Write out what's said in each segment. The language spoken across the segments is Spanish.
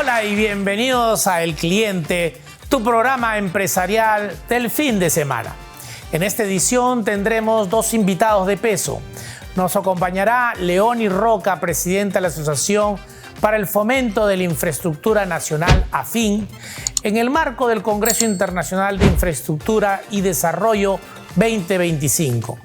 Hola y bienvenidos a El Cliente, tu programa empresarial del fin de semana. En esta edición tendremos dos invitados de peso. Nos acompañará Leoni Roca, presidente de la Asociación para el Fomento de la Infraestructura Nacional, AFIN, en el marco del Congreso Internacional de Infraestructura y Desarrollo 2025.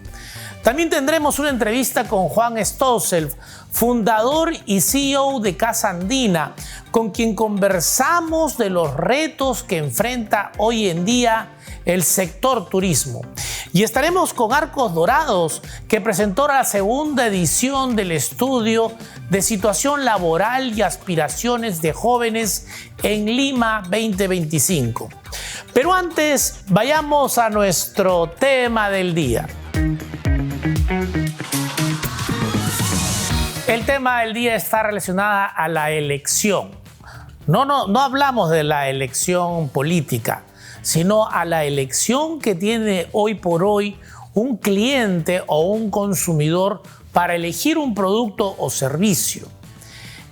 También tendremos una entrevista con Juan Stossel, fundador y CEO de Casa Andina, con quien conversamos de los retos que enfrenta hoy en día el sector turismo. Y estaremos con Arcos Dorados, que presentó la segunda edición del estudio de situación laboral y aspiraciones de jóvenes en Lima 2025. Pero antes, vayamos a nuestro tema del día. El tema del día está relacionado a la elección. No hablamos de la elección política, sino a la elección que tiene hoy por hoy un cliente o un consumidor para elegir un producto o servicio.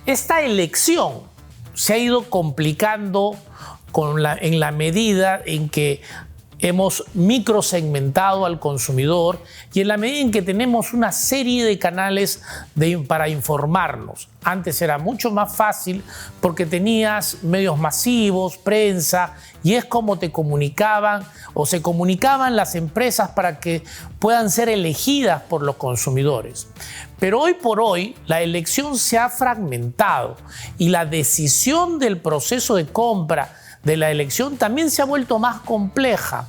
Esta elección se ha ido complicando en la medida en que hemos microsegmentado al consumidor y en la medida en que tenemos una serie de canales para informarnos. Antes era mucho más fácil porque tenías medios masivos, prensa, y es como te comunicaban o se comunicaban las empresas para que puedan ser elegidas por los consumidores. Pero hoy por hoy la elección se ha fragmentado y la decisión del proceso de compra de la elección también se ha vuelto más compleja,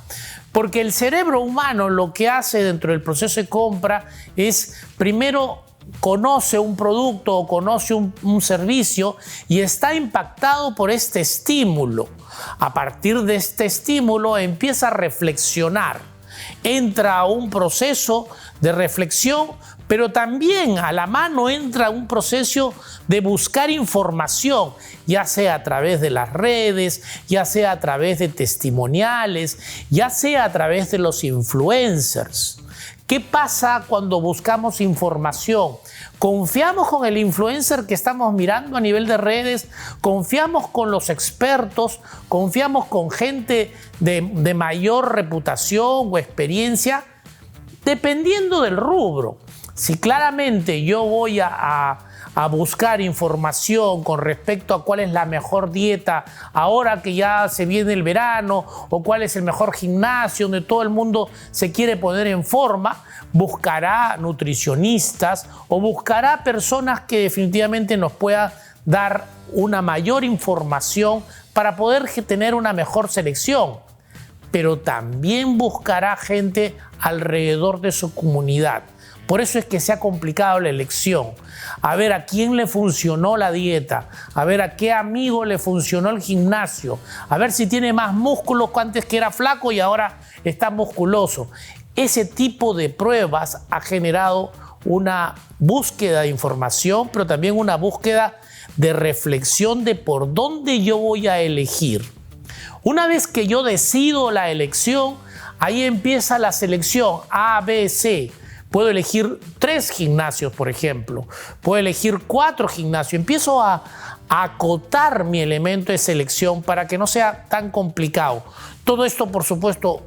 porque el cerebro humano lo que hace dentro del proceso de compra es primero conoce un producto o conoce un servicio y está impactado por este estímulo. A partir de este estímulo empieza a reflexionar, entra a un proceso de reflexión, pero también a la mano entra un proceso de buscar información, ya sea a través de las redes, ya sea a través de testimoniales, ya sea a través de los influencers. ¿Qué pasa cuando buscamos información? ¿Confiamos con el influencer que estamos mirando a nivel de redes? ¿Confiamos con los expertos? ¿Confiamos con gente de mayor reputación o experiencia? Dependiendo del rubro. Si claramente yo voy a buscar información con respecto a cuál es la mejor dieta ahora que ya se viene el verano o cuál es el mejor gimnasio donde todo el mundo se quiere poner en forma, buscará nutricionistas o buscará personas que definitivamente nos puedan dar una mayor información para poder tener una mejor selección. Pero también buscará gente alrededor de su comunidad. Por eso es que se ha complicado la elección. A ver a quién le funcionó la dieta, a ver a qué amigo le funcionó el gimnasio, a ver si tiene más músculos que antes que era flaco y ahora está musculoso. Ese tipo de pruebas ha generado una búsqueda de información, pero también una búsqueda de reflexión de por dónde yo voy a elegir. Una vez que yo decido la elección, ahí empieza la selección A, B, C. Puedo elegir 3 gimnasios, por ejemplo. Puedo elegir 4 gimnasios. Empiezo a acotar mi elemento de selección para que no sea tan complicado. Todo esto, por supuesto,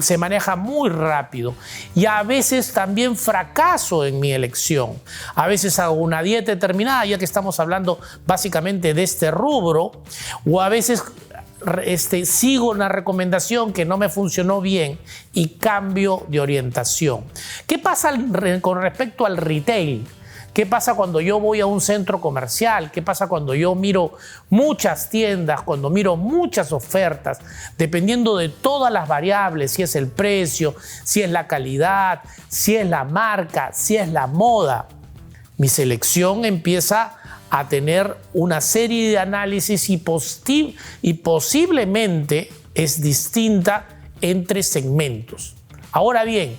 se maneja muy rápido. Y a veces también fracaso en mi elección. A veces hago una dieta determinada, ya que estamos hablando básicamente de este rubro. O a veces sigo una recomendación que no me funcionó bien y cambio de orientación. ¿Qué pasa con respecto al retail? ¿Qué pasa cuando yo voy a un centro comercial? ¿Qué pasa cuando yo miro muchas tiendas, cuando miro muchas ofertas, dependiendo de todas las variables, si es el precio, si es la calidad, si es la marca, si es la moda? Mi selección empieza a tener una serie de análisis y posiblemente es distinta entre segmentos. Ahora bien,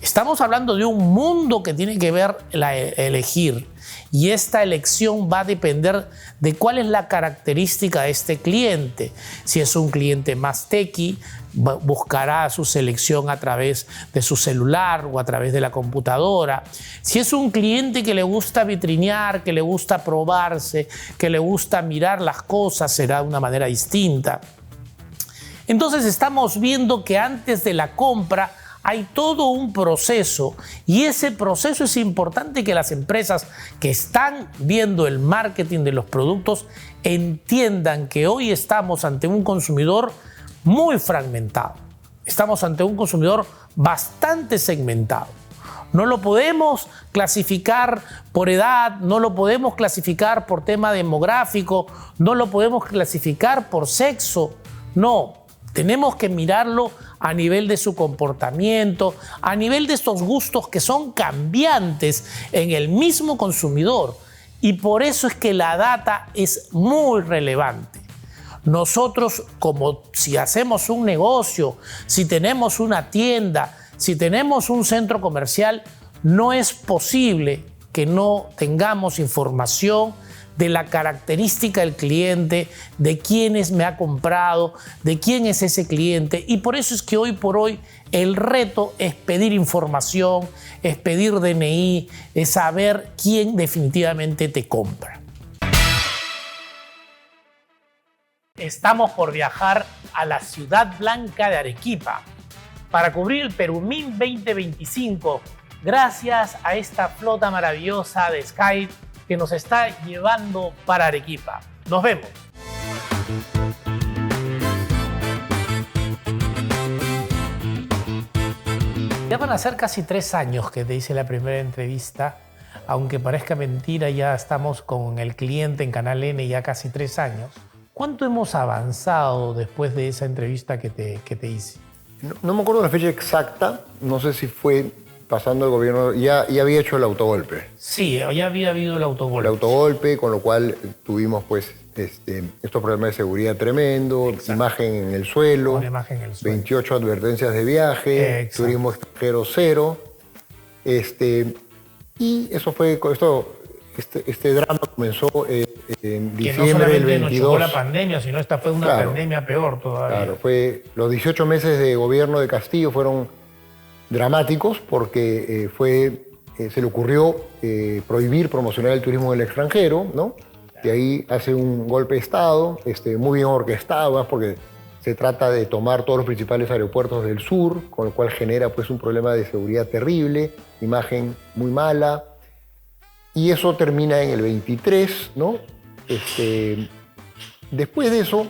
estamos hablando de un mundo que tiene que ver elegir y esta elección va a depender de cuál es la característica de este cliente. Si es un cliente más techie, buscará su selección a través de su celular o a través de la computadora. Si es un cliente que le gusta vitrinear, que le gusta probarse, que le gusta mirar las cosas, será de una manera distinta. Entonces estamos viendo que antes de la compra hay todo un proceso, y ese proceso es importante que las empresas que están viendo el marketing de los productos entiendan que hoy estamos ante un consumidor muy fragmentado. Estamos ante un consumidor bastante segmentado. No lo podemos clasificar por edad, no lo podemos clasificar por tema demográfico, no lo podemos clasificar por sexo. No, tenemos que mirarlo a nivel de su comportamiento, a nivel de estos gustos que son cambiantes en el mismo consumidor. Y por eso es que la data es muy relevante. Nosotros, como si hacemos un negocio, si tenemos una tienda, si tenemos un centro comercial, no es posible que no tengamos información de la característica del cliente, de quiénes me ha comprado, de quién es ese cliente. Y por eso es que hoy por hoy el reto es pedir información, es pedir DNI, es saber quién definitivamente te compra. Estamos por viajar a la ciudad blanca de Arequipa para cubrir el Perumín 2025 gracias a esta flota maravillosa de Sky que nos está llevando para Arequipa. Nos vemos. Ya van a ser casi 3 años que te hice la primera entrevista. Aunque parezca mentira, ya estamos con el cliente en Canal N ya casi 3 años. ¿Cuánto hemos avanzado después de esa entrevista que te hice? No me acuerdo la fecha exacta, no sé si fue pasando el gobierno, ya había hecho el autogolpe. Sí, ya había habido el autogolpe. El autogolpe, con lo cual tuvimos pues estos problemas de seguridad tremendo, imagen en el suelo, 28 advertencias de viaje, turismo extranjero 0. Y eso fue, este drama comenzó en diciembre del 22. Que no solamente nos chocó la pandemia, sino esta fue una pandemia peor todavía. Claro, los 18 meses de gobierno de Castillo fueron dramáticos porque se le ocurrió prohibir promocionar el turismo en el extranjero, ¿no? Y ahí hace un golpe de Estado, muy bien orquestado, porque se trata de tomar todos los principales aeropuertos del sur, con lo cual genera pues, un problema de seguridad terrible, imagen muy mala. Y eso termina en el 23, ¿no? Después de eso,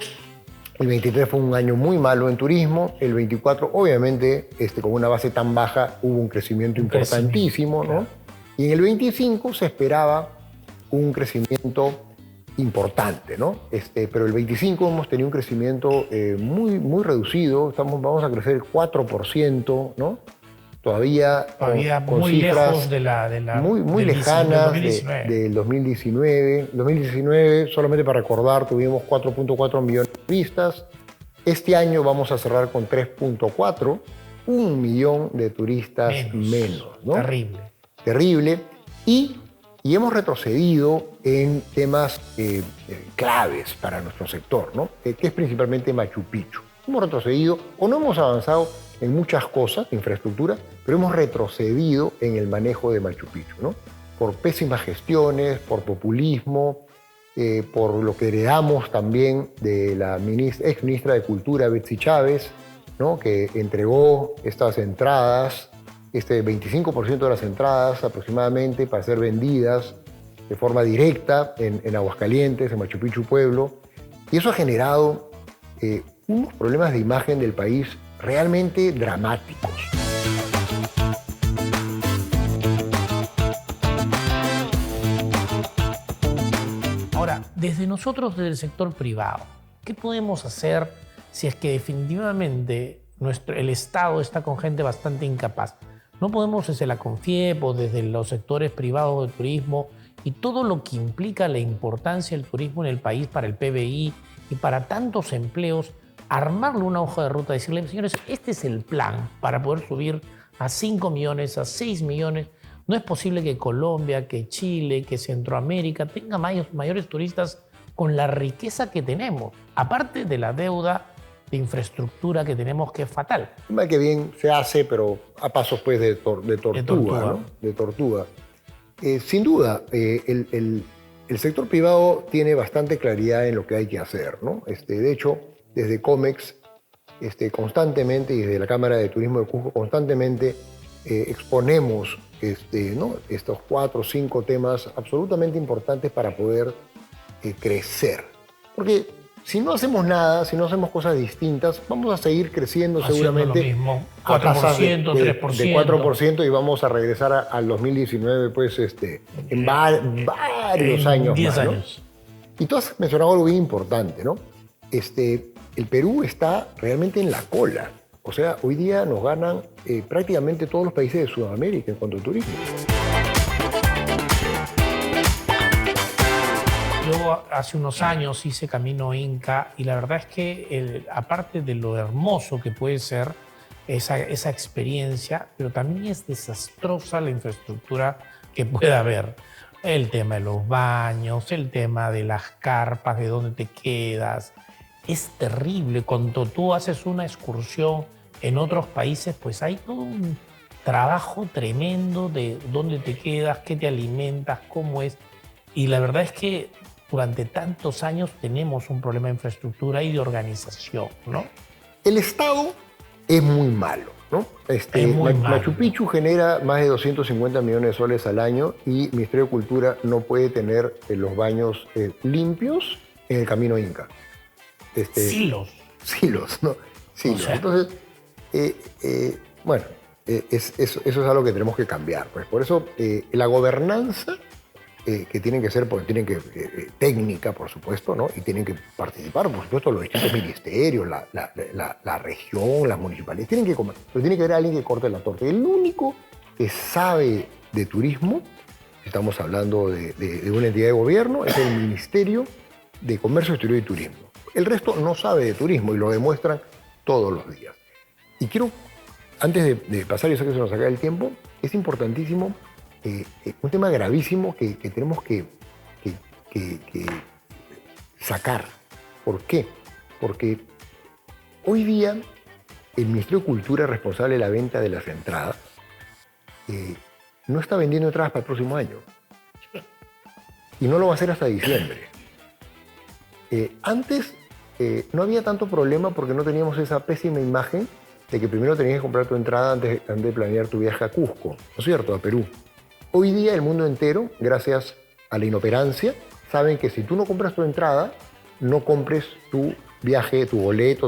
el 23 fue un año muy malo en turismo. El 24, obviamente, con una base tan baja, hubo un crecimiento importantísimo, ¿no? Claro. Y en el 25 se esperaba un crecimiento importante, ¿no? Pero el 25 hemos tenido un crecimiento muy reducido. Vamos a crecer 4%, ¿no? Todavía con muy cifras lejos de la muy lejanas del 2019. 2019, solamente para recordar, tuvimos 4.4 millones de turistas. Este año vamos a cerrar con 3.4, 1 millón de turistas menos, ¿no? Terrible. Y hemos retrocedido en temas claves para nuestro sector, ¿no? Que es principalmente Machu Picchu. Hemos retrocedido o no hemos avanzado en muchas cosas, infraestructura, pero hemos retrocedido en el manejo de Machu Picchu, ¿no? Por pésimas gestiones, por populismo, por lo que heredamos también de la ex ministra de Cultura, Betsy Chávez, ¿no? Que entregó estas entradas, 25% de las entradas aproximadamente para ser vendidas de forma directa en Aguascalientes, en Machu Picchu Pueblo. Y eso ha generado unos problemas de imagen del país realmente dramáticos. Ahora, desde nosotros, desde el sector privado, ¿qué podemos hacer si es que definitivamente el Estado está con gente bastante incapaz? No podemos desde la CONFIEP o desde los sectores privados de turismo y todo lo que implica la importancia del turismo en el país para el PBI y para tantos empleos, armarle una hoja de ruta, decirle, señores, este es el plan para poder subir a 5 millones, a 6 millones, No es posible que Colombia, que Chile, que Centroamérica tenga mayores turistas con la riqueza que tenemos, aparte de la deuda de infraestructura que tenemos, que es fatal. Mal que bien se hace, pero a pasos pues de tortuga, ¿no? De tortuga. Sin duda, el sector privado tiene bastante claridad en lo que hay que hacer, ¿no? De hecho, desde COMEX, constantemente, y desde la Cámara de Turismo de Cusco, constantemente exponemos ¿no? estos 4 o 5 temas absolutamente importantes para poder crecer. Porque si no hacemos nada, si no hacemos cosas distintas, vamos a seguir creciendo seguramente lo mismo, 4%, a tasas de 3%. Y vamos a regresar al 2019 pues, en varios años 10 más, años. ¿no? Y tú has mencionado algo bien importante, ¿no? El Perú está realmente en la cola. O sea, hoy día nos ganan prácticamente todos los países de Sudamérica en cuanto al turismo. Yo hace unos años hice Camino Inca y la verdad es que aparte de lo hermoso que puede ser esa experiencia, pero también es desastrosa la infraestructura que pueda haber. El tema de los baños, el tema de las carpas, de dónde te quedas. Es terrible. Cuando tú haces una excursión en otros países, pues hay todo un trabajo tremendo de dónde te quedas, qué te alimentas, cómo es. Y la verdad es que durante tantos años tenemos un problema de infraestructura y de organización, ¿no? El Estado es muy malo, ¿no? Machu Picchu genera más de 250 millones de soles al año y el Ministerio de Cultura no puede tener los baños limpios en el Camino Inca. Silos, ¿no? Silos. O sea, entonces, bueno, eso es algo que tenemos que cambiar. Pues. Por eso, la gobernanza que tienen que ser, porque tienen que técnica, por supuesto, ¿no? Y tienen que participar, por supuesto, los distintos ministerios, la región, las municipalidades, pero tiene que haber alguien que corte la torta. El único que sabe de turismo, estamos hablando de una entidad de gobierno, es el Ministerio de Comercio Exterior y Turismo. El resto no sabe de turismo y lo demuestran todos los días. Y quiero, antes de pasar, yo sé que se nos acaba el tiempo, es importantísimo, un tema gravísimo que tenemos que sacar. ¿Por qué? Porque hoy día el Ministerio de Cultura, responsable de la venta de las entradas, no está vendiendo entradas para el próximo año. Y no lo va a hacer hasta diciembre. Antes no había tanto problema porque no teníamos esa pésima imagen de que primero tenías que comprar tu entrada antes de planear tu viaje a Cusco, ¿no es cierto?, a Perú. Hoy día el mundo entero, gracias a la inoperancia, saben que si tú no compras tu entrada, no compres tu viaje, tu boleto.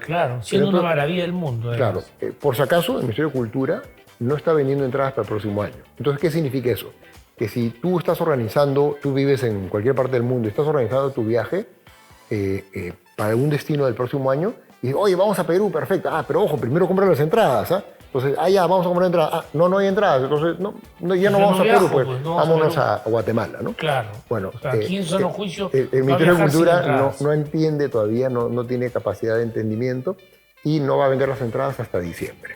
Claro, siendo una maravilla del mundo. Claro, por si acaso, el Ministerio de Cultura no está vendiendo entradas para el próximo año. Entonces, ¿qué significa eso? Que si tú estás organizando, tú vives en cualquier parte del mundo y estás organizando tu viaje para algún destino del próximo año, y dices, oye, vamos a Perú, perfecto. Pero ojo, primero compra las entradas, ¿ah? Entonces, ya, vamos a comprar entradas. No hay entradas. Entonces, ya no vamos a Perú, pues vámonos a Guatemala, ¿no? Claro. Bueno, o sea, aquí en solo juicio el Ministerio de Cultura no entiende todavía, no tiene capacidad de entendimiento y no va a vender las entradas hasta diciembre.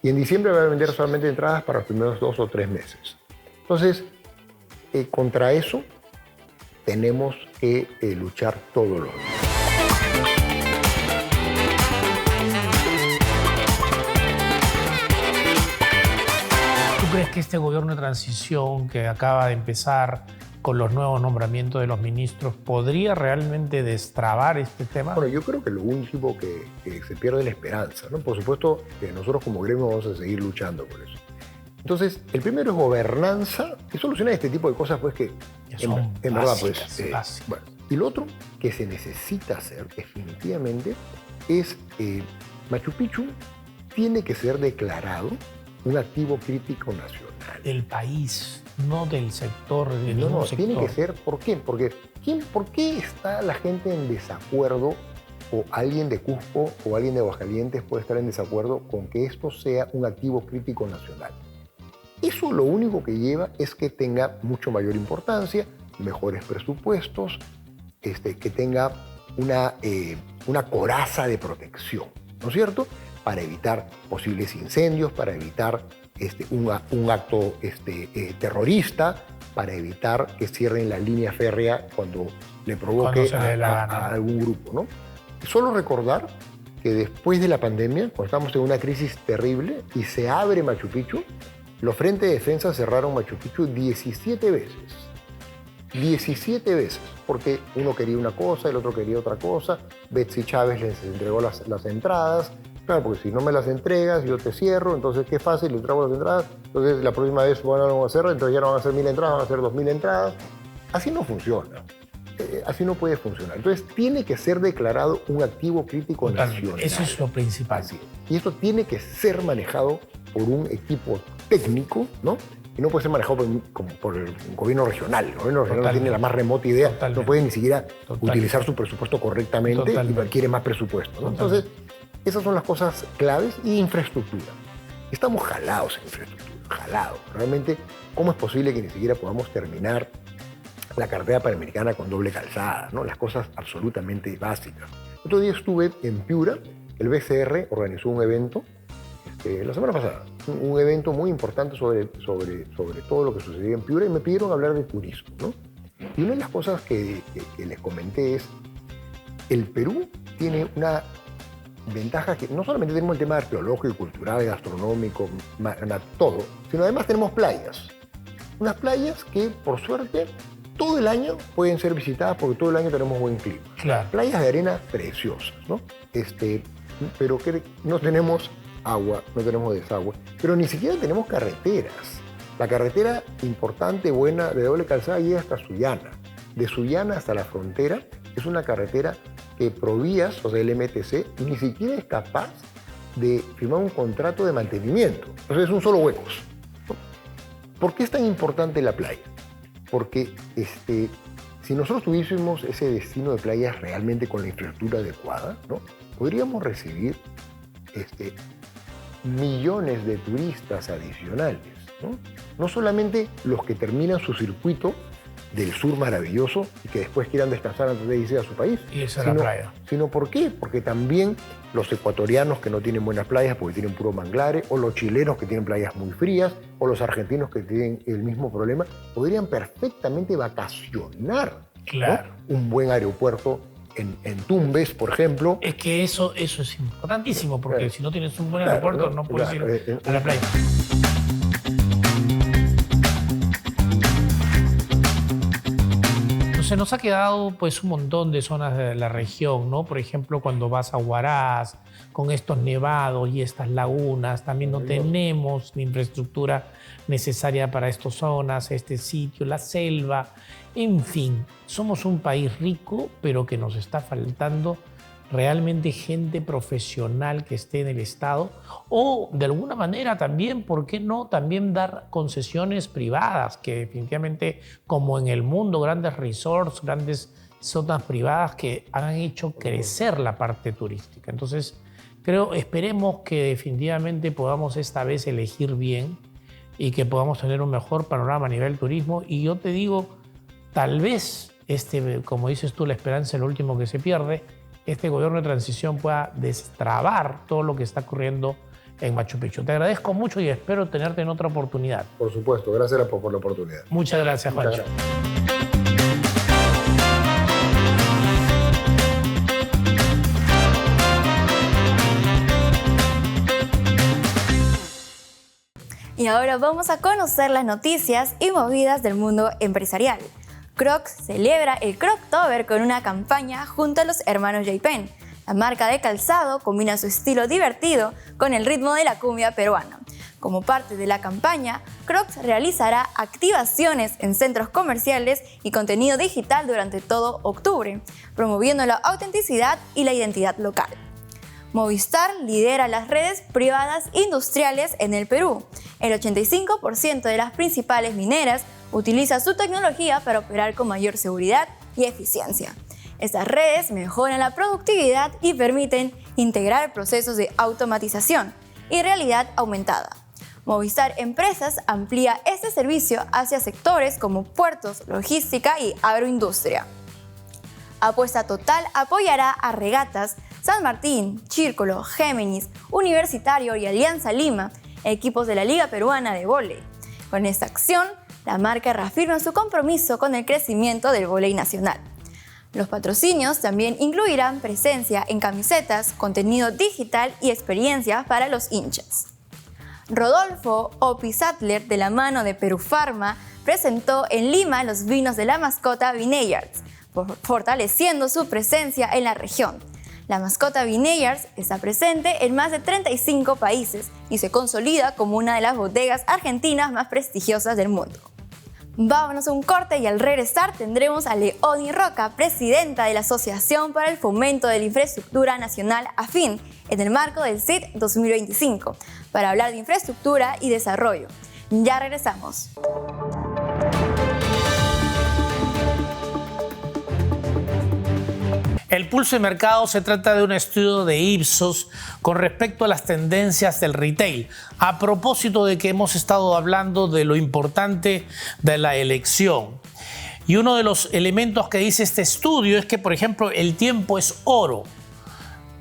Y en diciembre va a vender solamente entradas para los primeros 2 o 3 meses. Entonces, contra eso tenemos que luchar todos los días. ¿Tú crees que este gobierno de transición que acaba de empezar con los nuevos nombramientos de los ministros podría realmente destrabar este tema? Bueno, yo creo que lo último que se pierde es la esperanza, ¿no? Por supuesto que nosotros como gremio vamos a seguir luchando por eso. Entonces, el primero es gobernanza y solucionar este tipo de cosas, pues que son en verdad, pues. Básicas. Bueno, y lo otro que se necesita hacer definitivamente es Machu Picchu tiene que ser declarado un activo crítico nacional. Del país, no del sector. No, tiene que ser. ¿Por qué? Porque ¿por qué está la gente en desacuerdo, o alguien de Cusco o alguien de Aguascalientes puede estar en desacuerdo con que esto sea un activo crítico nacional? Eso lo único que lleva es que tenga mucho mayor importancia, mejores presupuestos, que tenga una coraza de protección, ¿no es cierto?, para evitar posibles incendios, para evitar un acto terrorista para evitar que cierren la línea férrea cuando le provoque a algún grupo, ¿no? Solo recordar que después de la pandemia, cuando estamos en una crisis terrible y se abre Machu Picchu, los frentes de defensa cerraron Machu Picchu 17 veces. 17 veces, porque uno quería una cosa, el otro quería otra cosa. Betsy Chávez les entregó las entradas. Claro, porque si no me las entregas, yo te cierro, entonces qué fácil, le entrego las entradas. Entonces la próxima vez van a hacer, entonces ya no van a hacer 1000 entradas, van a hacer 2000 entradas. Así no funciona. Así no puede funcionar. Entonces tiene que ser declarado un activo crítico nacional. Eso es lo principal. Así es. Y esto tiene que ser manejado por un equipo técnico, ¿no? Y no puede ser manejado por el gobierno regional. El gobierno regional no tiene la más remota idea, no puede ni siquiera utilizar su presupuesto correctamente y quiere más presupuesto, ¿no? Entonces, esas son las cosas claves. Y infraestructura. Estamos jalados en infraestructura, jalados. Realmente, ¿cómo es posible que ni siquiera podamos terminar la carretera panamericana con doble calzada, ¿no? Las cosas absolutamente básicas. Otro día estuve en Piura, el BCR organizó un evento la semana pasada, un evento muy importante sobre todo lo que sucedía en Piura, y me pidieron hablar de turismo, ¿no? Y una de las cosas que les comenté es, el Perú tiene una ventaja que no solamente tenemos el tema arqueológico, cultural, gastronómico, todo, sino además tenemos playas. Unas playas que, por suerte, todo el año pueden ser visitadas porque todo el año tenemos buen clima. Claro. Playas de arena preciosas, ¿no? Pero que no tenemos agua, no tenemos desagüe, pero ni siquiera tenemos carreteras. La carretera importante, buena, de doble calzada llega hasta Sullana. De Sullana hasta la frontera es una carretera que Provías, o sea, el MTC, ni siquiera es capaz de firmar un contrato de mantenimiento. O sea, es un solo huecos. ¿Por qué es tan importante la playa? Porque si nosotros tuviésemos ese destino de playas realmente con la infraestructura adecuada, ¿no? Podríamos recibir millones de turistas adicionales, ¿no? No solamente los que terminan su circuito del sur maravilloso y que después quieran descansar antes de irse a su país. Y esa es la playa. Sino ¿por qué? Porque también los ecuatorianos que no tienen buenas playas porque tienen puro manglares, o los chilenos que tienen playas muy frías, o los argentinos que tienen el mismo problema, podrían perfectamente vacacionar. Claro. ¿No? Un buen aeropuerto en Tumbes, por ejemplo. Es que eso es importantísimo, porque si no tienes un buen aeropuerto no puedes ir a la playa. Se nos ha quedado pues un montón de zonas de la región, ¿no? Por ejemplo, cuando vas a Huaraz, con estos nevados y estas lagunas, también no tenemos la infraestructura necesaria para estas zonas, este sitio, la selva. En fin, somos un país rico, pero que nos está faltando realmente gente profesional que esté en el Estado, o de alguna manera también, ¿por qué no también dar concesiones privadas? Que definitivamente, como en el mundo, grandes resorts, grandes zonas privadas que han hecho crecer la parte turística. Entonces, esperemos que definitivamente podamos esta vez elegir bien y que podamos tener un mejor panorama a nivel turismo. Y yo te digo, tal vez, como dices tú, la esperanza es lo último que se pierde, este gobierno de transición pueda destrabar todo lo que está ocurriendo en Machu Picchu. Te agradezco mucho y espero tenerte en otra oportunidad. Por supuesto, gracias por la oportunidad. Muchas gracias, Juancho. Y ahora vamos a conocer las noticias y movidas del mundo empresarial. Crocs celebra el Croctober con una campaña junto a los hermanos J-Pen. La marca de calzado combina su estilo divertido con el ritmo de la cumbia peruana. Como parte de la campaña, Crocs realizará activaciones en centros comerciales y contenido digital durante todo octubre, promoviendo la autenticidad y la identidad local. Movistar lidera las redes privadas industriales en el Perú. El 85% de las principales mineras utiliza su tecnología para operar con mayor seguridad y eficiencia. Estas redes mejoran la productividad y permiten integrar procesos de automatización y realidad aumentada. Movistar Empresas amplía este servicio hacia sectores como puertos, logística y agroindustria. Apuesta Total apoyará a Regatas, San Martín, Círculo, Géminis, Universitario y Alianza Lima equipos de la Liga Peruana de Vóley. Con esta acción, la marca reafirma su compromiso con el crecimiento del vóley nacional. Los patrocinios también incluirán presencia en camisetas, contenido digital y experiencias para los hinchas. Rodolfo Opi Sattler, de la mano de Perú Pharma, presentó en Lima los vinos de la mascota Vineyards, fortaleciendo su presencia en la región. La mascota Vineyards está presente en más de 35 países y se consolida como una de las bodegas argentinas más prestigiosas del mundo. Vámonos a un corte y al regresar tendremos a Leonie Roca, presidenta de la Asociación para el Fomento de la Infraestructura Nacional AFIN, en el marco del CIT 2025, para hablar de infraestructura y desarrollo. Ya regresamos. El pulso de mercado se trata de un estudio de Ipsos con respecto a las tendencias del retail. A propósito de que hemos estado hablando de lo importante de la elección. Y uno de los elementos que dice este estudio es que, por ejemplo, el tiempo es oro.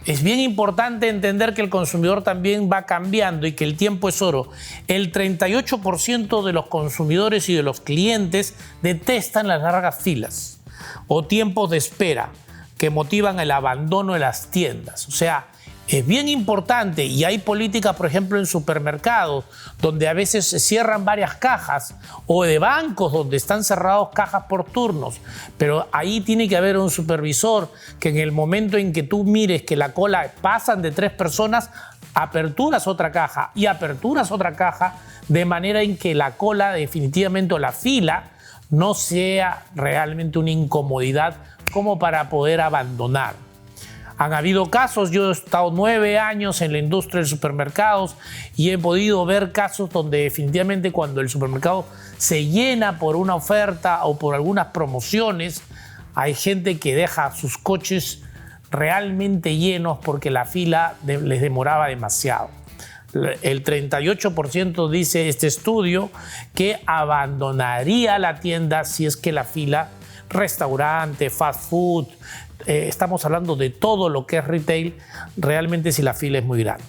Es bien importante entender que el consumidor también va cambiando y que el tiempo es oro. El 38% de los consumidores y de los clientes detestan las largas filas o tiempos de espera que motivan el abandono de las tiendas. O sea, es bien importante y hay políticas, por ejemplo, en supermercados, donde a veces se cierran varias cajas o de bancos donde están cerrados cajas por turnos. Pero ahí tiene que haber un supervisor que en el momento en que tú mires que la cola pasan de 3 personas, aperturas otra caja y aperturas otra caja, de manera en que la cola definitivamente o la fila no sea realmente una incomodidad como para poder abandonar. Han habido casos, yo he estado 9 años en la industria de supermercados y he podido ver casos donde definitivamente cuando el supermercado se llena por una oferta o por algunas promociones, hay gente que deja sus coches realmente llenos porque la fila les demoraba demasiado. El 38% dice este estudio que abandonaría la tienda si es que la fila, restaurante, fast food, estamos hablando de todo lo que es retail, realmente si la fila es muy grande.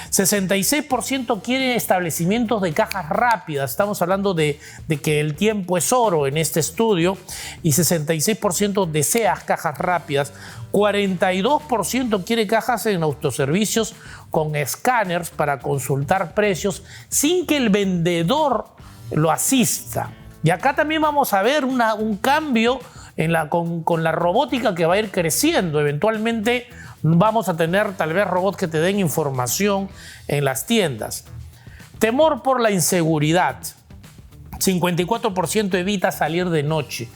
66% quiere establecimientos de cajas rápidas, estamos hablando de que el tiempo es oro en este estudio, y 66% desea cajas rápidas. 42% quiere cajas en autoservicios con escáneres para consultar precios sin que el vendedor lo asista. Y acá también vamos a ver un cambio con la robótica que va a ir creciendo. Eventualmente vamos a tener tal vez robots que te den información en las tiendas. Temor por la inseguridad. 54% evita salir de noche,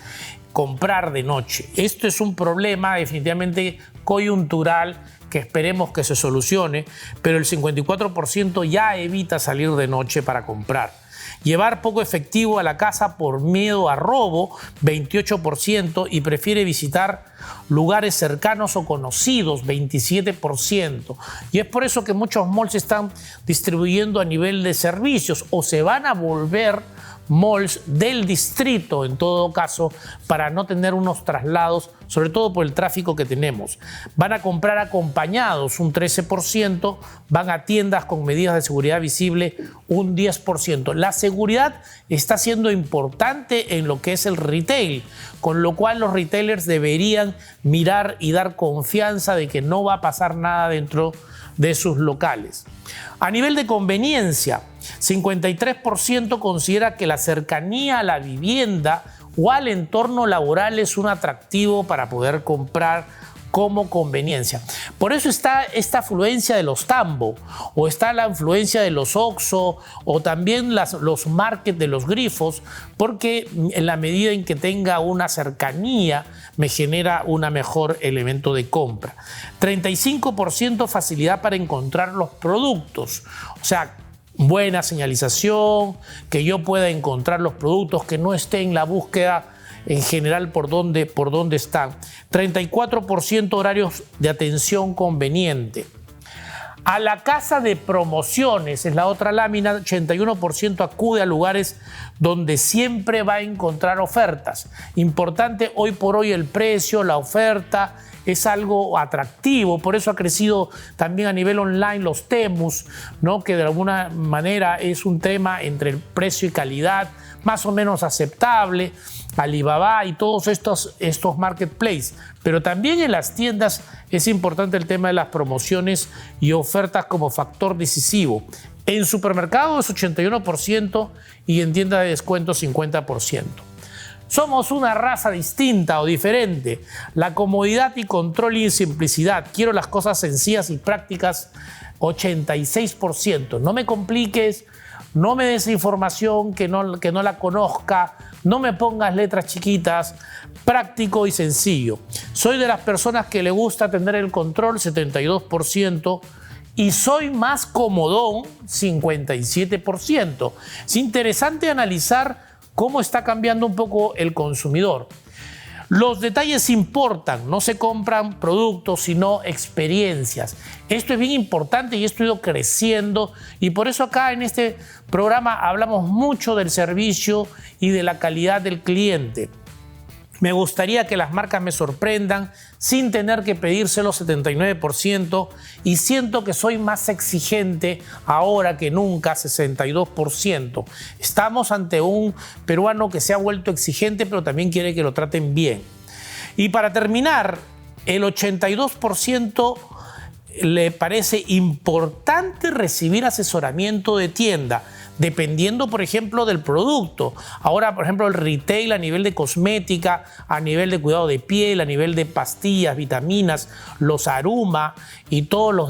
comprar de noche. Esto es un problema definitivamente coyuntural que esperemos que se solucione, pero el 54% ya evita salir de noche para comprar. Llevar poco efectivo a la casa por miedo a robo, 28%, y prefiere visitar lugares cercanos o conocidos, 27%. Y es por eso que muchos malls están distribuyendo a nivel de servicios o se van a volver malls del distrito, en todo caso, para no tener unos traslados, sobre todo por el tráfico que tenemos. Van a comprar acompañados, un 13%, van a tiendas con medidas de seguridad visible, un 10%. La seguridad está siendo importante en lo que es el retail, con lo cual los retailers deberían mirar y dar confianza de que no va a pasar nada dentro de sus locales. A nivel de conveniencia, 53% considera que la cercanía a la vivienda o al entorno laboral es un atractivo para poder comprar como conveniencia. Por eso está esta afluencia de los Tambo, o está la influencia de los Oxxo, o también los markets de los grifos, porque en la medida en que tenga una cercanía me genera un mejor elemento de compra. 35% facilidad para encontrar los productos, o sea, buena señalización, que yo pueda encontrar los productos, que no esté en la búsqueda en general por dónde están. 34% horarios de atención conveniente. A la casa de promociones, es la otra lámina, 81% acude a lugares donde siempre va a encontrar ofertas. Importante, hoy por hoy el precio, la oferta es algo atractivo, por eso ha crecido también a nivel online los Temus, ¿no? Que de alguna manera es un tema entre el precio y calidad más o menos aceptable, Alibaba y todos estos marketplaces. Pero también en las tiendas es importante el tema de las promociones y ofertas como factor decisivo. En supermercados 81% y en tiendas de descuento 50%. Somos una raza distinta o diferente. La comodidad y control y simplicidad. Quiero las cosas sencillas y prácticas, 86%. No me compliques, no me des información que no la conozca, no me pongas letras chiquitas, práctico y sencillo. Soy de las personas que le gusta tener el control, 72%, y soy más comodón, 57%. Es interesante analizar cómo está cambiando un poco el consumidor. Los detalles importan, no se compran productos, sino experiencias. Esto es bien importante y esto ha ido creciendo y por eso acá en este programa hablamos mucho del servicio y de la calidad del cliente. Me gustaría que las marcas me sorprendan sin tener que pedírselo, 79%, y siento que soy más exigente ahora que nunca, 62%. Estamos ante un peruano que se ha vuelto exigente, pero también quiere que lo traten bien. Y para terminar, el 82% le parece importante recibir asesoramiento de tienda, dependiendo, por ejemplo, del producto. Ahora, por ejemplo, el retail a nivel de cosmética, a nivel de cuidado de piel, a nivel de pastillas, vitaminas, los Aruma y todos los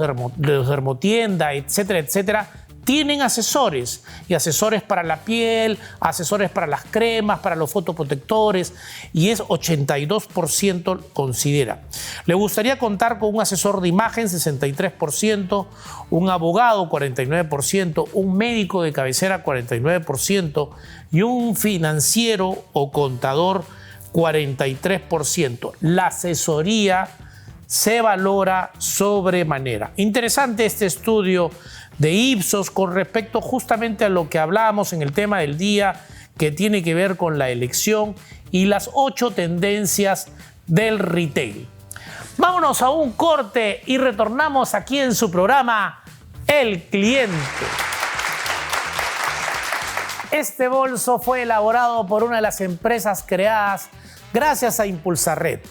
dermotienda, etcétera, etcétera, tienen asesores, y asesores para la piel, asesores para las cremas, para los fotoprotectores, y es 82% considera. Le gustaría contar con un asesor de imagen, 63%, un abogado, 49%, un médico de cabecera, 49%, y un financiero o contador, 43%. La asesoría se valora sobremanera. Interesante este estudio de Ipsos con respecto justamente a lo que hablábamos en el tema del día, que tiene que ver con la elección y las 8 tendencias del retail. Vámonos a un corte y retornamos aquí en su programa El Cliente. Este bolso fue elaborado por una de las empresas creadas gracias a Impulsarred.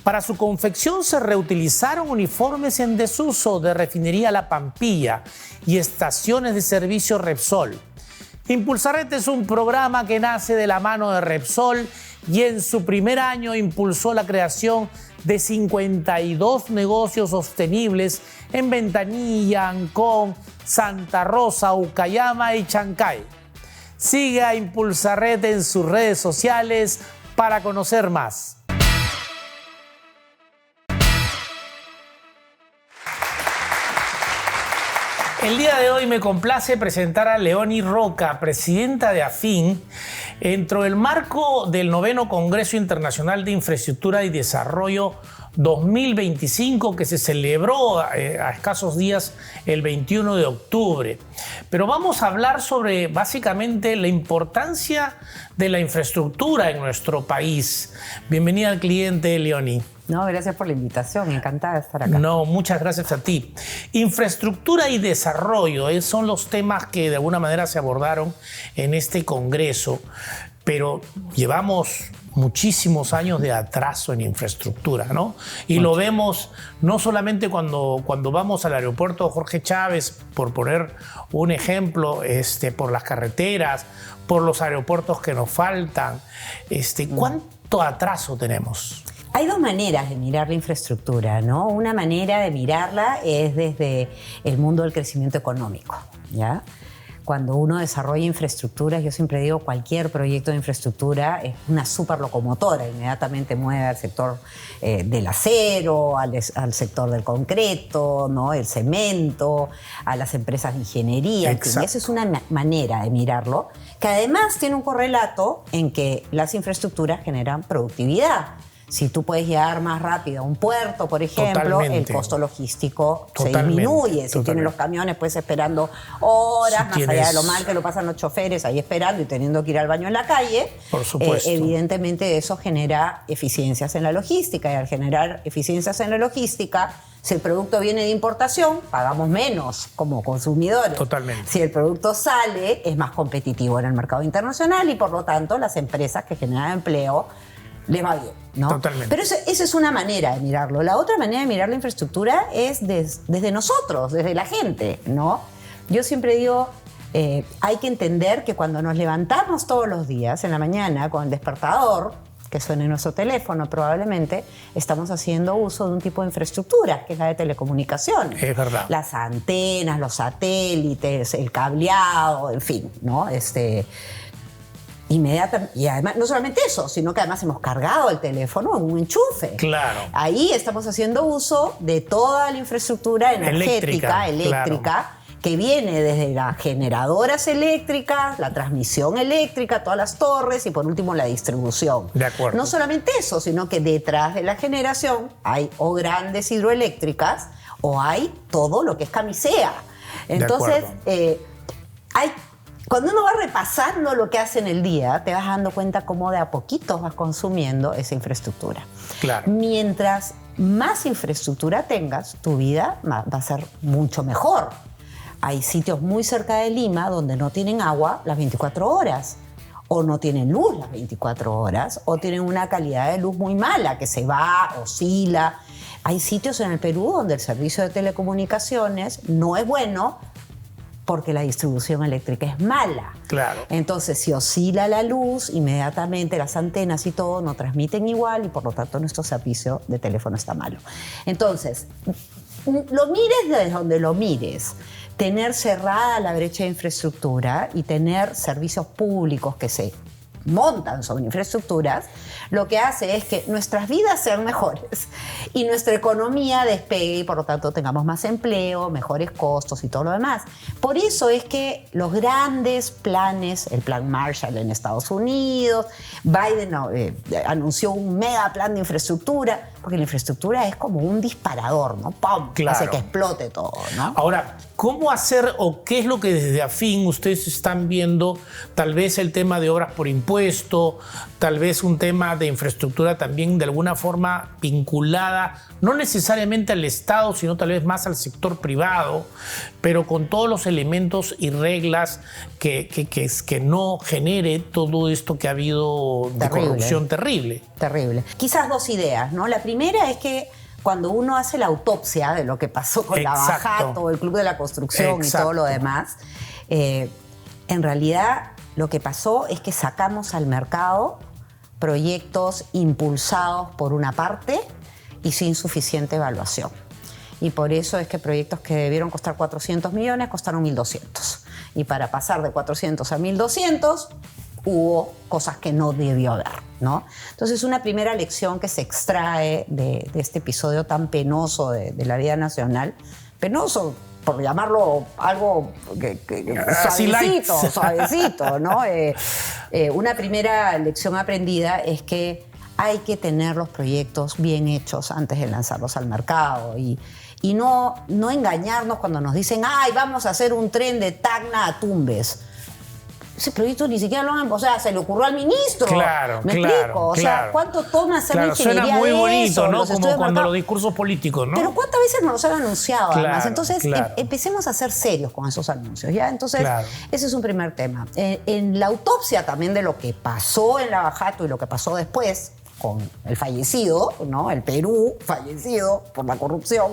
Para su confección se reutilizaron uniformes en desuso de Refinería La Pampilla y estaciones de servicio Repsol. Impulsarred es un programa que nace de la mano de Repsol y en su primer año impulsó la creación de 52 negocios sostenibles en Ventanilla, Ancón, Santa Rosa, Ucayama y Chancay. Sigue a Impulsarred en sus redes sociales para conocer más. El día de hoy me complace presentar a Leonie Roca, presidenta de AFIN, dentro del marco del 9º Congreso Internacional de Infraestructura y Desarrollo 2025, que se celebró a escasos días el 21 de octubre. Pero vamos a hablar sobre básicamente la importancia de la infraestructura en nuestro país. Bienvenida al Cliente, Leonie. No, gracias por la invitación, encantada de estar acá. No, muchas gracias a ti. Infraestructura y desarrollo son los temas que de alguna manera se abordaron en este congreso, pero llevamos muchísimos años de atraso en infraestructura, ¿no? Y lo vemos no solamente cuando vamos al aeropuerto Jorge Chávez, por poner un ejemplo, por las carreteras, por los aeropuertos que nos faltan. ¿Cuánto atraso tenemos? Hay dos maneras de mirar la infraestructura, ¿no? Una manera de mirarla es desde el mundo del crecimiento económico, ¿ya? Cuando uno desarrolla infraestructuras, yo siempre digo, cualquier proyecto de infraestructura es una super locomotora, inmediatamente mueve al sector del acero, al sector del concreto, ¿no? El cemento, a las empresas de ingeniería. En fin, esa es una manera de mirarlo, que además tiene un correlato en que las infraestructuras generan productividad. Si tú puedes llegar más rápido a un puerto, por ejemplo, Totalmente. el costo logístico Totalmente. se disminuye. Si Totalmente. tienes los camiones, pues esperando horas, Si más allá de lo mal que lo pasan los choferes ahí esperando y teniendo que ir al baño en la calle. Por supuesto. Evidentemente eso genera eficiencias en la logística, y al generar eficiencias en la logística, si el producto viene de importación, pagamos menos como consumidores. Totalmente. Si el producto sale, es más competitivo en el mercado internacional y por lo tanto las empresas que generan empleo les va bien, ¿no? Totalmente. Pero esa es una manera de mirarlo. La otra manera de mirar la infraestructura es desde nosotros, desde la gente, ¿no? Yo siempre digo, hay que entender que cuando nos levantamos todos los días en la mañana con el despertador, que suena en nuestro teléfono probablemente, estamos haciendo uso de un tipo de infraestructura, que es la de telecomunicaciones. Es verdad. Las antenas, los satélites, el cableado, en fin, ¿no? Inmediatamente, y además, no solamente eso, sino que además hemos cargado el teléfono en un enchufe. Claro. Ahí estamos haciendo uso de toda la infraestructura energética, eléctrica, claro. que viene desde las generadoras eléctricas, la transmisión eléctrica, todas las torres y por último la distribución. De acuerdo. No solamente eso, sino que detrás de la generación hay o grandes hidroeléctricas o hay todo lo que es camisea. Entonces, cuando uno va repasando lo que hace en el día, te vas dando cuenta cómo de a poquitos vas consumiendo esa infraestructura. Claro. Mientras más infraestructura tengas, tu vida va a ser mucho mejor. Hay sitios muy cerca de Lima donde no tienen agua las 24 horas, o no tienen luz las 24 horas, o tienen una calidad de luz muy mala, que se va, oscila. Hay sitios en el Perú donde el servicio de telecomunicaciones no es bueno, porque la distribución eléctrica es mala. Claro. Entonces, si oscila la luz, inmediatamente las antenas y todo no transmiten igual y por lo tanto nuestro servicio de teléfono está malo. Entonces, lo mires desde donde lo mires, tener cerrada la brecha de infraestructura y tener servicios públicos que se montan sobre infraestructuras, lo que hace es que nuestras vidas sean mejores y nuestra economía despegue y por lo tanto tengamos más empleo, mejores costos y todo lo demás. Por eso es que los grandes planes, el plan Marshall en Estados Unidos, Biden anunció un mega plan de infraestructura, porque la infraestructura es como un disparador, ¿no? ¡Pum! Claro. Hace que explote todo, ¿no? Ahora, ¿cómo hacer o qué es lo que desde AFIN ustedes están viendo? Tal vez el tema de obras por impuesto, tal vez un tema de infraestructura también de alguna forma vinculada, no necesariamente al Estado, sino tal vez más al sector privado, pero con todos los elementos y reglas que no genere todo esto que ha habido de corrupción terrible. Terrible. Quizás dos ideas, ¿no? La primera es que cuando uno hace la autopsia de lo que pasó con la Bajato, el Club de la Construcción y todo lo demás, en realidad lo que pasó es que sacamos al mercado proyectos impulsados por una parte y sin suficiente evaluación. Y por eso es que proyectos que debieron costar 400 millones costaron 1.200. Y para pasar de 400 a 1.200 hubo cosas que no debió haber, ¿no? Entonces, una primera lección que se extrae de este episodio tan penoso de la vida nacional, penoso por llamarlo algo suavecito, ¿no? Una primera lección aprendida es que hay que tener los proyectos bien hechos antes de lanzarlos al mercado y no engañarnos cuando nos dicen, ay, vamos a hacer un tren de Tacna a Tumbes. Ese proyecto ni siquiera lo han... O sea, se le ocurrió al ministro. Claro, ¿Me explico? O sea, ¿cuánto toma hacer la ingeniería suena muy de bonito, eso? ¿no? Como cuando los discursos discursos políticos, ¿no? Pero ¿cuántas veces nos los han anunciado, además? Entonces, claro. Empecemos a ser serios con esos anuncios, ¿ya? Entonces, ese es un primer tema. En la autopsia también de lo que pasó en la Bajato y lo que pasó después con el fallecido, ¿no? El Perú fallecido por la corrupción,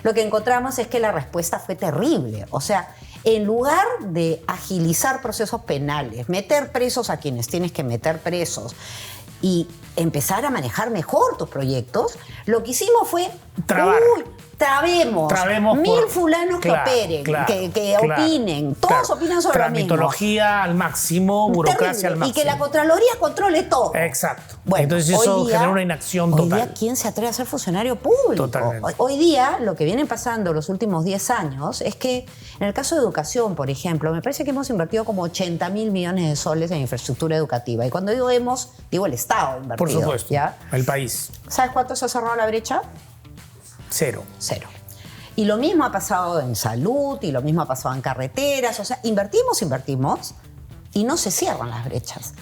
lo que encontramos es que la respuesta fue terrible. O sea, en lugar de agilizar procesos penales, meter presos a quienes tienes que meter presos y empezar a manejar mejor tus proyectos, lo que hicimos fue Trabar. Trabemos mil fulanos que operen, que opinen. Todos opinan sobre lo mismo. Tramitología al máximo, burocracia al máximo. Y que la Contraloría controle todo. Exacto. Bueno, entonces eso genera una inacción total. Hoy día, ¿quién se atreve a ser funcionario público? Totalmente. Hoy día, lo que viene pasando los últimos 10 años es que, en el caso de educación, por ejemplo, me parece que hemos invertido como 80.000 millones de soles en infraestructura educativa. Y cuando digo hemos, digo el Estado ha invertido. Por supuesto, ¿ya? el país. ¿Sabes cuánto se ha cerrado la brecha? Cero. Y lo mismo ha pasado en salud, y lo mismo ha pasado en carreteras. O sea, invertimos y no se cierran las brechas.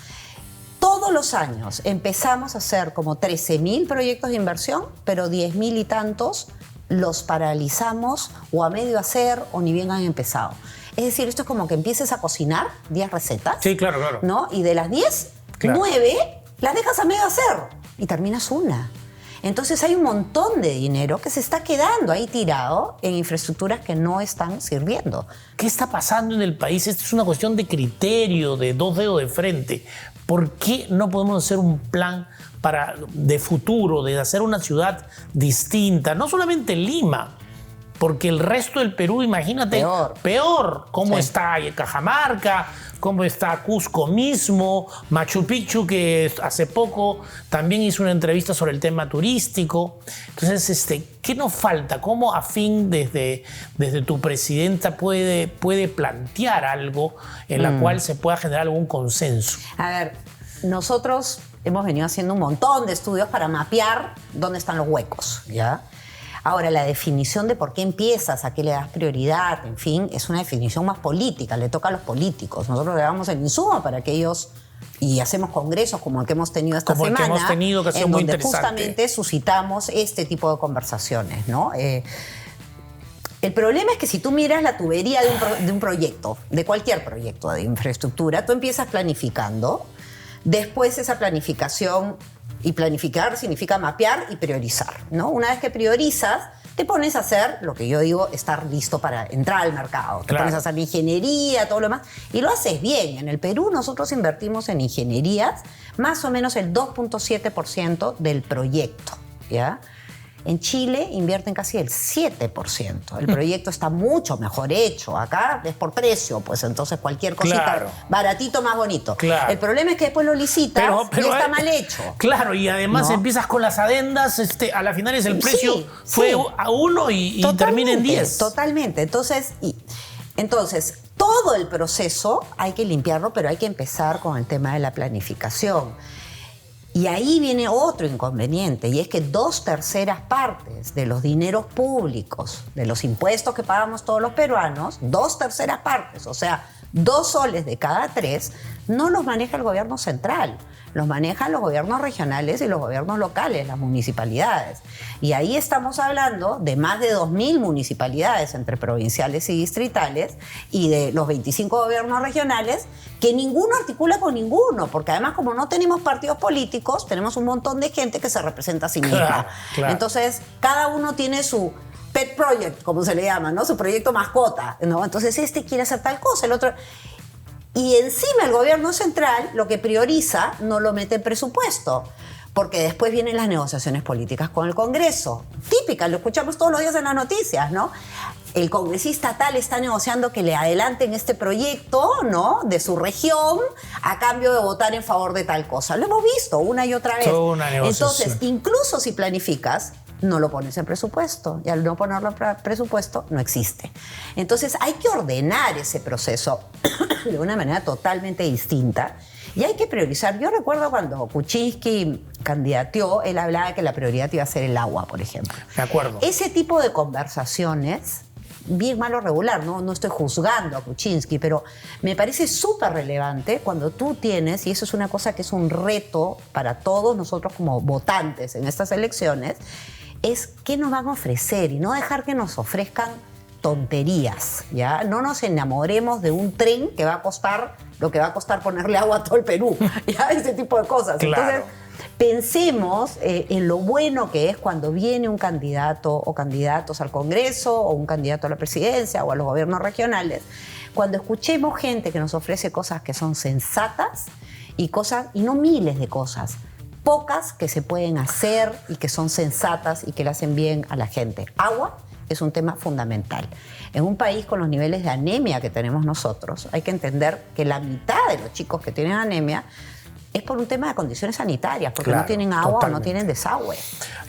Todos los años empezamos a hacer como 13.000 proyectos de inversión, pero 10.000 y tantos los paralizamos o a medio hacer o ni bien han empezado. Es decir, esto es como que empieces a cocinar 10 recetas. Sí, claro. ¿No? Y de las 10, 9 las dejas a medio hacer y terminas una. Entonces hay un montón de dinero que se está quedando ahí tirado en infraestructuras que no están sirviendo. ¿Qué está pasando en el país? Esto es una cuestión de criterio, de dos dedos de frente. ¿Por qué no podemos hacer un plan de futuro, de hacer una ciudad distinta? No solamente Lima, porque el resto del Perú, imagínate, peor. ¿Cómo está Cajamarca? ¿Cómo está Cusco mismo? Machu Picchu, que hace poco también hizo una entrevista sobre el tema turístico. Entonces, ¿qué nos falta? ¿Cómo AFIN desde tu presidenta puede plantear algo en la cual se pueda generar algún consenso? A ver, nosotros hemos venido haciendo un montón de estudios para mapear dónde están los huecos, ¿ya? Ahora, la definición de por qué empiezas, a qué le das prioridad, en fin, es una definición más política, le toca a los políticos. Nosotros le damos el insumo para que ellos, y hacemos congresos como el que hemos tenido esta semana, que hemos tenido, que ha sido en muy donde interesante. Justamente suscitamos este tipo de conversaciones, ¿no? El problema es que si tú miras la tubería de un proyecto, de cualquier proyecto de infraestructura, tú empiezas planificando, después esa planificación. Y planificar significa mapear y priorizar, ¿no? Una vez que priorizas, te pones a hacer lo que yo digo, estar listo para entrar al mercado. Te pones a hacer ingeniería, todo lo demás, y lo haces bien. En el Perú nosotros invertimos en ingenierías más o menos el 2.7% del proyecto, ¿ya? En Chile invierten casi el 7%. El proyecto está mucho mejor hecho. Acá es por precio, pues entonces cualquier cosita, baratito, más bonito. Claro. El problema es que después lo licitas y está mal hecho. Claro, y además empiezas con las adendas, a la final el precio fue a 1 y termina en 10. Totalmente. Entonces, todo el proceso hay que limpiarlo, pero hay que empezar con el tema de la planificación. Y ahí viene otro inconveniente, y es que 2/3 partes de los dineros públicos, de los impuestos que pagamos todos los peruanos, 2/3 partes, o sea, 2 soles de cada 3, no los maneja el gobierno central. Los manejan los gobiernos regionales y los gobiernos locales, las municipalidades. Y ahí estamos hablando de más de 2.000 municipalidades entre provinciales y distritales, y de los 25 gobiernos regionales, que ninguno articula con ninguno, porque además, como no tenemos partidos políticos, tenemos un montón de gente que se representa a sí misma. Claro. Entonces, cada uno tiene su pet project, como se le llama, ¿no? Su proyecto mascota, ¿no? Entonces, este quiere hacer tal cosa, el otro. Y encima el gobierno central lo que prioriza no lo mete en presupuesto, porque después vienen las negociaciones políticas con el Congreso. Típica, lo escuchamos todos los días en las noticias, ¿no? El congresista tal está negociando que le adelanten este proyecto, ¿no?, de su región a cambio de votar en favor de tal cosa. Lo hemos visto una y otra vez. Toda una negociación. Entonces, incluso si planificas, no lo pones en presupuesto, y al no ponerlo en presupuesto no existe. Entonces hay que ordenar ese proceso de una manera totalmente distinta y hay que priorizar. Yo recuerdo cuando Kuczynski candidateó, él hablaba de que la prioridad iba a ser el agua, por ejemplo. De acuerdo. Ese tipo de conversaciones, bien, mal o regular, no estoy juzgando a Kuczynski, pero me parece súper relevante cuando tú tienes, y eso es una cosa que es un reto para todos nosotros como votantes en estas elecciones, es qué nos van a ofrecer y no dejar que nos ofrezcan tonterías, ¿ya? No nos enamoremos de un tren que va a costar lo que va a costar ponerle agua a todo el Perú, ¿ya? Ese tipo de cosas. Claro. Entonces, pensemos en lo bueno que es cuando viene un candidato o candidatos al Congreso o un candidato a la presidencia o a los gobiernos regionales, cuando escuchemos gente que nos ofrece cosas que son sensatas y no miles de cosas, pocas que se pueden hacer y que son sensatas y que le hacen bien a la gente. Agua es un tema fundamental. En un país con los niveles de anemia que tenemos nosotros, hay que entender que la mitad de los chicos que tienen anemia es por un tema de condiciones sanitarias, porque no tienen agua o no tienen desagüe.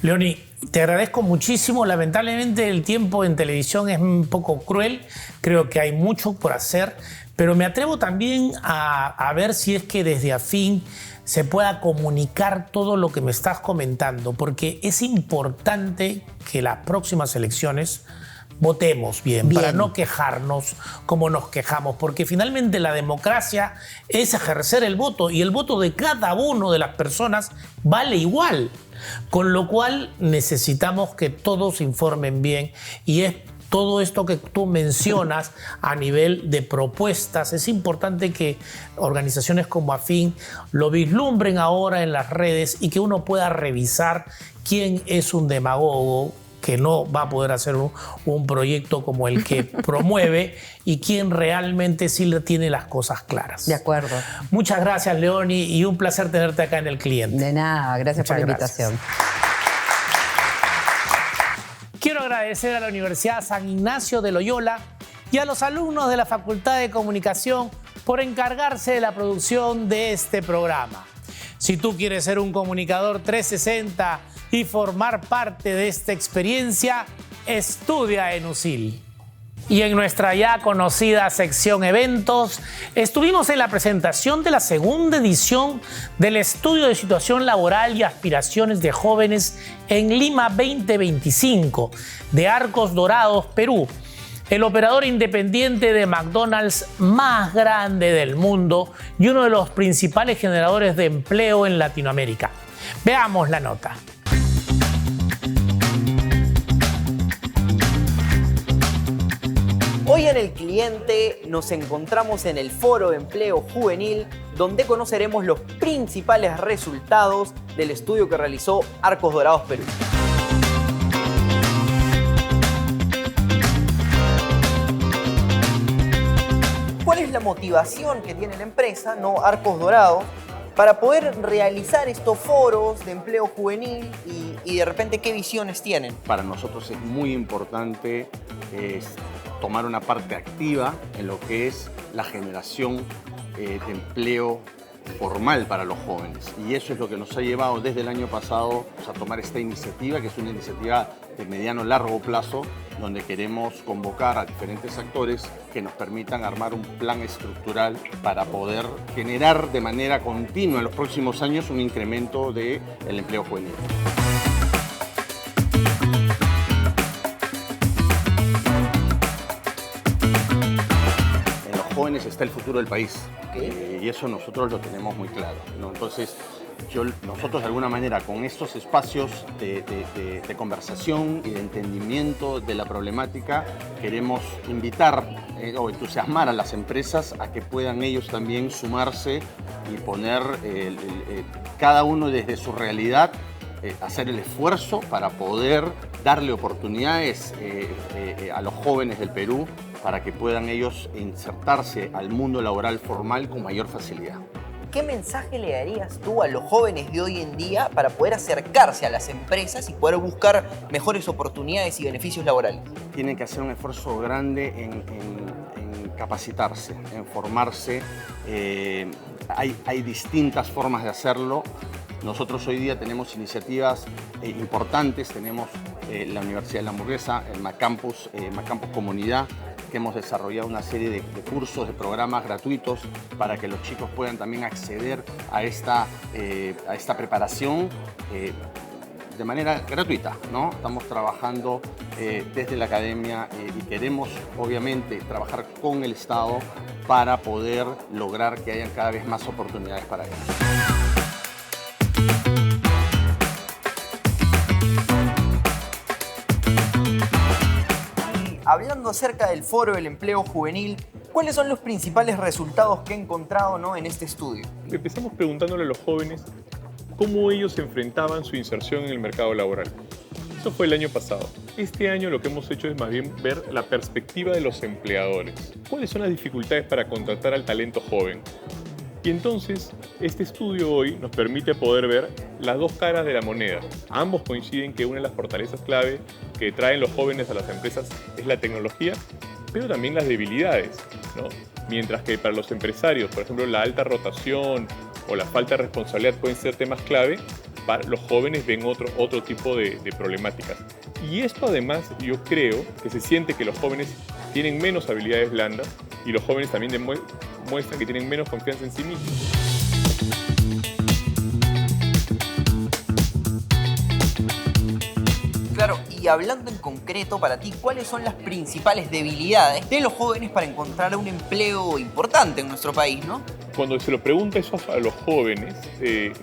Leonie, te agradezco muchísimo. Lamentablemente el tiempo en televisión es un poco cruel. Creo que hay mucho por hacer, pero me atrevo también a ver si es que desde AFIN se pueda comunicar todo lo que me estás comentando, porque es importante que las próximas elecciones votemos bien, para no quejarnos como nos quejamos, porque finalmente la democracia es ejercer el voto y el voto de cada una de las personas vale igual, con lo cual necesitamos que todos informen bien y es todo esto que tú mencionas a nivel de propuestas. Es importante que organizaciones como AFIN lo vislumbren ahora en las redes y que uno pueda revisar quién es un demagogo que no va a poder hacer un proyecto como el que promueve y quien realmente sí tiene las cosas claras. De acuerdo. Muchas gracias, Leonie, y un placer tenerte acá en El Cliente. De nada, gracias por la invitación. Quiero agradecer a la Universidad San Ignacio de Loyola y a los alumnos de la Facultad de Comunicación por encargarse de la producción de este programa. Si tú quieres ser un comunicador 360 y formar parte de esta experiencia, estudia en USIL. Y en nuestra ya conocida sección eventos, estuvimos en la presentación de la segunda edición del Estudio de Situación Laboral y Aspiraciones de Jóvenes en Lima 2025 de Arcos Dorados, Perú, el operador independiente de McDonald's más grande del mundo y uno de los principales generadores de empleo en Latinoamérica. Veamos la nota. Hoy en El Cliente nos encontramos en el Foro de Empleo Juvenil, donde conoceremos los principales resultados del estudio que realizó Arcos Dorados, Perú. ¿Cuál es la motivación que tiene la empresa, Arcos Dorados, para poder realizar estos foros de empleo juvenil y de repente qué visiones tienen? Para nosotros es muy importante tomar una parte activa en lo que es la generación de empleo formal para los jóvenes. Y eso es lo que nos ha llevado desde el año pasado a tomar esta iniciativa, que es una iniciativa de mediano-largo plazo, donde queremos convocar a diferentes actores que nos permitan armar un plan estructural para poder generar de manera continua en los próximos años un incremento del empleo juvenil. En los jóvenes está el futuro del país, y eso nosotros lo tenemos muy claro, ¿no? Entonces, nosotros de alguna manera con estos espacios de conversación y de entendimiento de la problemática queremos invitar o entusiasmar a las empresas a que puedan ellos también sumarse y poner cada uno desde su realidad, hacer el esfuerzo para poder darle oportunidades a los jóvenes del Perú para que puedan ellos insertarse al mundo laboral formal con mayor facilidad. ¿Qué mensaje le darías tú a los jóvenes de hoy en día para poder acercarse a las empresas y poder buscar mejores oportunidades y beneficios laborales? Tienen que hacer un esfuerzo grande en capacitarse, en formarse. Hay distintas formas de hacerlo. Nosotros hoy día tenemos iniciativas importantes. Tenemos la Universidad de la Hamburguesa, el Macampus Comunidad, que hemos desarrollado una serie de cursos, de programas gratuitos para que los chicos puedan también acceder a esta preparación de manera gratuita, ¿no? Estamos trabajando desde la academia y queremos obviamente trabajar con el Estado para poder lograr que hayan cada vez más oportunidades para ellos. Hablando acerca del Foro del Empleo Juvenil, ¿cuáles son los principales resultados que he encontrado, en este estudio? Empezamos preguntándole a los jóvenes cómo ellos enfrentaban su inserción en el mercado laboral. Eso fue el año pasado. Este año lo que hemos hecho es más bien ver la perspectiva de los empleadores. ¿Cuáles son las dificultades para contratar al talento joven? Y entonces, este estudio hoy nos permite poder ver las dos caras de la moneda. Ambos coinciden que una de las fortalezas clave que traen los jóvenes a las empresas es la tecnología, pero también las debilidades, ¿no? Mientras que para los empresarios, por ejemplo, la alta rotación o la falta de responsabilidad pueden ser temas clave, para los jóvenes ven otro tipo de problemáticas. Y esto además yo creo que se siente que los jóvenes tienen menos habilidades blandas y los jóvenes también muestran que tienen menos confianza en sí mismos. Claro, y hablando en concreto para ti, ¿cuáles son las principales debilidades de los jóvenes para encontrar un empleo importante en nuestro país, ¿no? Cuando se lo pregunta eso a los jóvenes,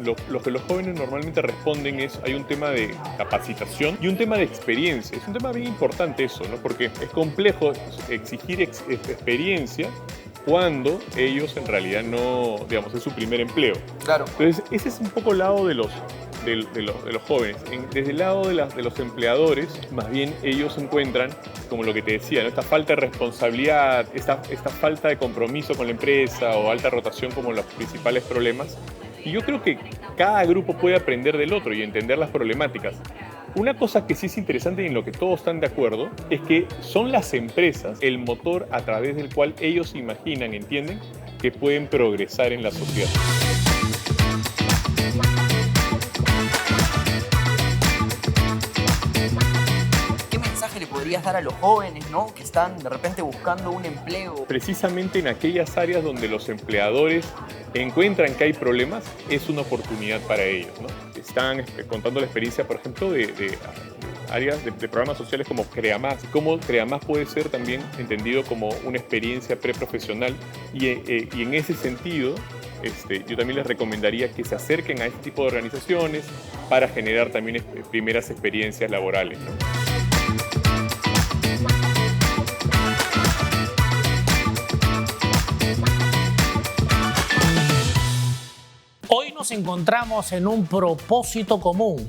lo que los jóvenes normalmente responden es hay un tema de capacitación y un tema de experiencia. Es un tema bien importante eso, ¿no? Porque es complejo exigir experiencia cuando ellos en realidad no, digamos, es su primer empleo. Claro. Entonces, ese es un poco el lado de los jóvenes. Desde el lado de los empleadores, más bien ellos encuentran, como lo que te decía, ¿no? Esta falta de responsabilidad, esta falta de compromiso con la empresa o alta rotación como los principales problemas. Y yo creo que cada grupo puede aprender del otro y entender las problemáticas. Una cosa que sí es interesante y en lo que todos están de acuerdo es que son las empresas el motor a través del cual ellos imaginan, entienden, que pueden progresar en la sociedad. ¿Qué mensaje le podrías dar a los jóvenes, ¿no? Que están de repente buscando un empleo? Precisamente en aquellas áreas donde los empleadores encuentran que hay problemas, es una oportunidad para ellos, ¿no? Están contando la experiencia, por ejemplo, de áreas de programas sociales como CreaMás. Cómo CreaMás puede ser también entendido como una experiencia preprofesional y en ese sentido, yo también les recomendaría que se acerquen a este tipo de organizaciones para generar también primeras experiencias laborales, ¿no? Hoy nos encontramos en un propósito común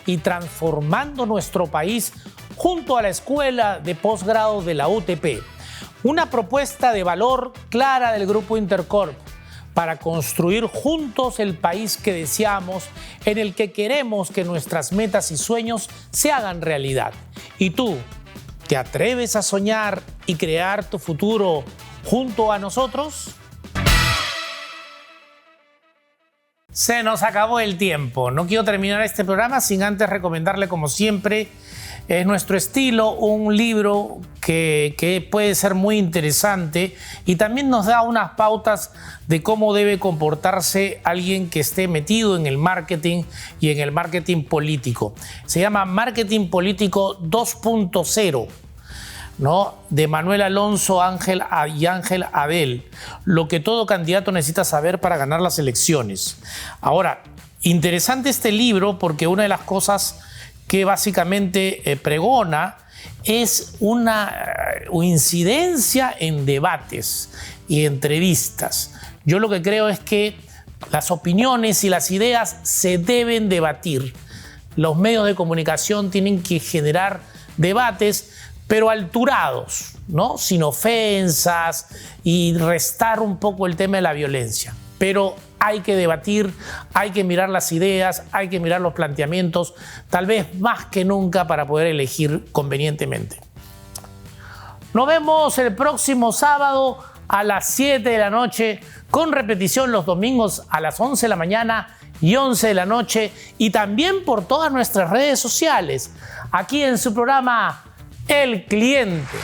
y transformando nuestro país junto a la Escuela de Posgrado de la UTP. Una propuesta de valor clara del Grupo Intercorp para construir juntos el país que deseamos, en el que queremos que nuestras metas y sueños se hagan realidad. ¿Y tú, te atreves a soñar y crear tu futuro junto a nosotros? Se nos acabó el tiempo. No quiero terminar este programa sin antes recomendarle, como siempre, es nuestro estilo, un libro que puede ser muy interesante y también nos da unas pautas de cómo debe comportarse alguien que esté metido en el marketing y en el marketing político. Se llama Marketing Político 2.0. ¿no? De Manuel Alonso y Ángel Abel, lo que todo candidato necesita saber para ganar las elecciones. Ahora, interesante este libro porque una de las cosas que básicamente pregona es una incidencia en debates y entrevistas. Yo lo que creo es que las opiniones y las ideas se deben debatir. Los medios de comunicación tienen que generar debates, pero alturados, ¿no? Sin ofensas y restar un poco el tema de la violencia. Pero hay que debatir, hay que mirar las ideas, hay que mirar los planteamientos, tal vez más que nunca para poder elegir convenientemente. Nos vemos el próximo sábado a las 7 de la noche, con repetición los domingos a las 11 de la mañana y 11 de la noche, y también por todas nuestras redes sociales, aquí en su programa El Cliente.